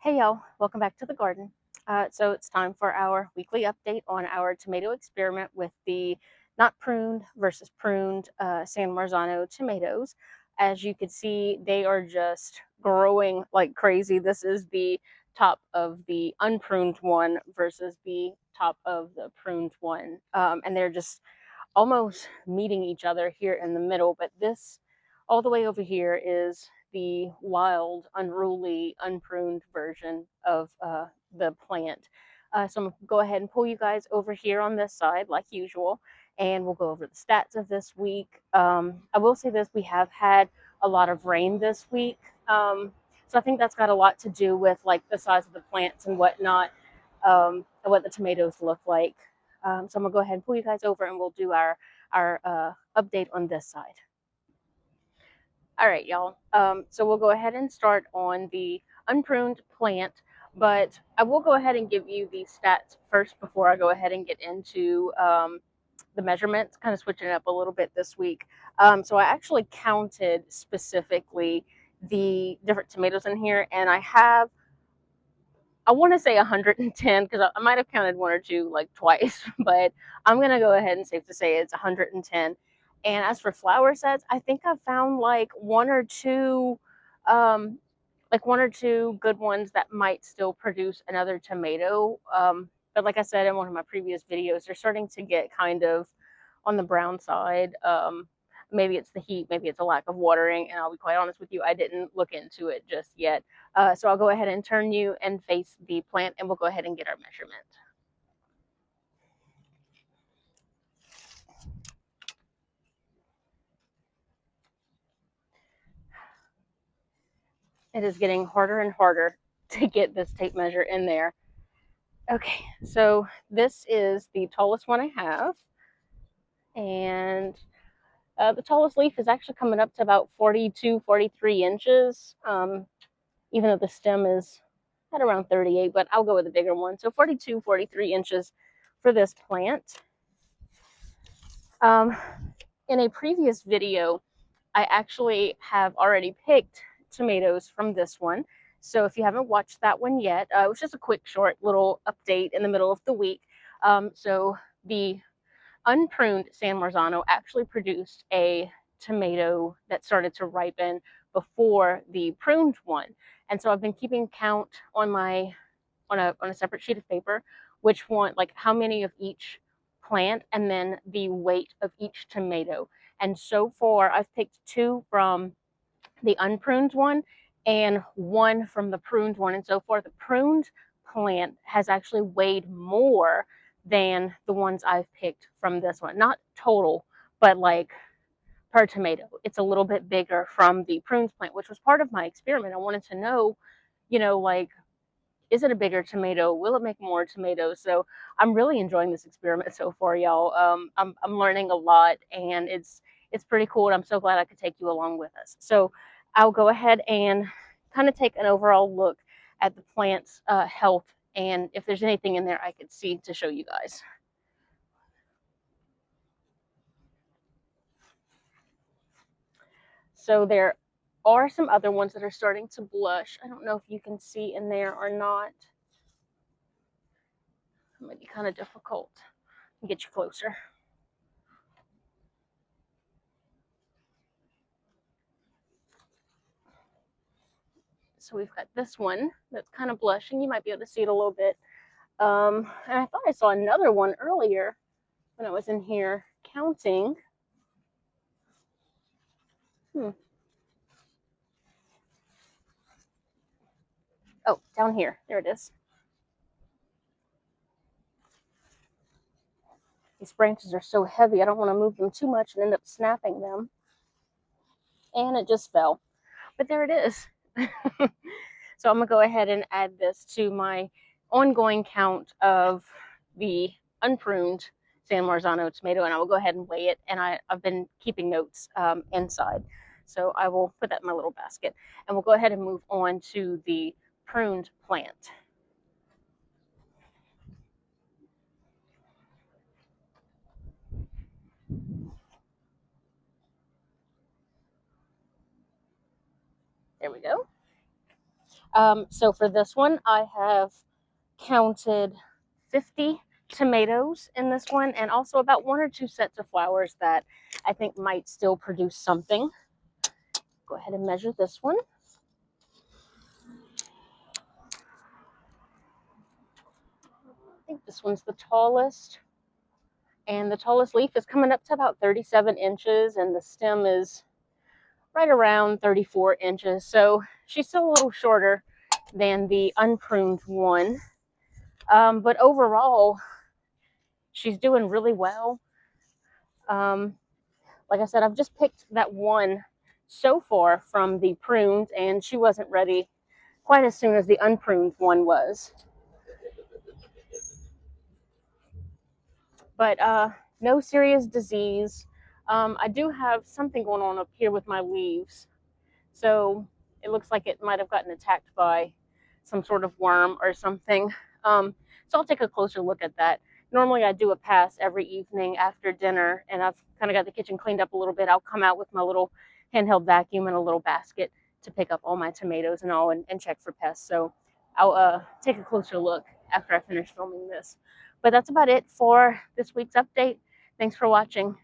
Hey y'all, welcome back to the garden. So it's time for our weekly update on our tomato experiment with the not pruned versus pruned San Marzano tomatoes. As you can see, they are just growing like crazy. This is the top of the unpruned one versus the top of the pruned one. And they're just almost meeting each other here in the middle, but this all the way over here is the wild, unruly, unpruned version of the plant. So I'm going to go ahead and pull you guys over here on this side like usual, and we'll go over the stats of this week. I will say this, we have had a lot of rain this week. So I think that's got a lot to do with like the size of the plants and whatnot, and what the tomatoes look like. So I'm gonna go ahead and pull you guys over and we'll do our update on this side. All right, y'all. So we'll go ahead and start on the unpruned plant, but I will go ahead and give you the stats first before I go ahead and get into the measurements, kind of switching it up a little bit this week. So I actually counted specifically the different tomatoes in here, and I want to say 110 because I might have counted one or two like twice, but I'm going to go ahead and safe to say it's 110. And as for flower sets, I think I found um, like one or two good ones that might still produce another tomato. But like I said in one of my previous videos, they're starting to get kind of on the brown side. Maybe it's the heat, maybe it's a lack of watering, and I'll be quite honest with you, I didn't look into it just yet. So I'll go ahead and turn you and face the plant, and we'll go ahead and get our measurement. It is getting harder and harder to get this tape measure in there. Okay, so this is the tallest one I have, and the tallest leaf is actually coming up to about 42, 43 inches, even though the stem is at around 38, but I'll go with a bigger one. So 42, 43 inches for this plant. In a previous video, I actually have already picked tomatoes from this one. So if you haven't watched that one yet, it was just a quick, short little update in the middle of the week. So the unpruned San Marzano actually produced a tomato that started to ripen before the pruned one. And so I've been keeping count on my on a separate sheet of paper which one, like how many of each plant, and then the weight of each tomato. And so far I've picked two from the unpruned one and one from the pruned one. And so far the pruned plant has actually weighed more than the ones I've picked from this one. Not total, but like per tomato. It's a little bit bigger from the prunes plant, which was part of my experiment. I wanted to know, like, is it a bigger tomato? Will it make more tomatoes? So I'm really enjoying this experiment so far, y'all. I'm learning a lot, and it's pretty cool. And I'm so glad I could take you along with us. So I'll go ahead and kind of take an overall look at the plant's health, and if there's anything in there I could see to show you guys. So there are some other ones that are starting to blush. I don't know if you can see in there or not. It might be kind of difficult. I'll get you closer. So we've got this one that's kind of blushing. You might be able to see it a little bit. And I thought I saw another one earlier when I was in here counting. Oh, down here. There it is. These branches are so heavy, I don't want to move them too much and end up snapping them. And it just fell. But there it is. So I'm going to go ahead and add this to my ongoing count of the unpruned San Marzano tomato, and I will go ahead and weigh it. And I've been keeping notes inside. So I will put that in my little basket. And we'll go ahead and move on to the pruned plant. There we go. So for this one, I have counted 50 tomatoes in this one, and also about 1 or 2 sets of flowers that I think might still produce something. Go ahead and measure this one. I think this one's the tallest, and the tallest leaf is coming up to about 37 inches, and the stem is right around 34 inches. So she's still a little shorter than the unpruned one. But overall, she's doing really well. Like I said, I've just picked that one so far from the pruned, and she wasn't ready quite as soon as the unpruned one was. But no serious disease. I do have something going on up here with my leaves. So it looks like it might have gotten attacked by some sort of worm or something. So I'll take a closer look at that. Normally I do a pass every evening after dinner, and I've kind of got the kitchen cleaned up a little bit. I'll come out with my little handheld vacuum and a little basket to pick up all my tomatoes and all, and check for pests. So I'll take a closer look after I finish filming this. But that's about it for this week's update. Thanks for watching.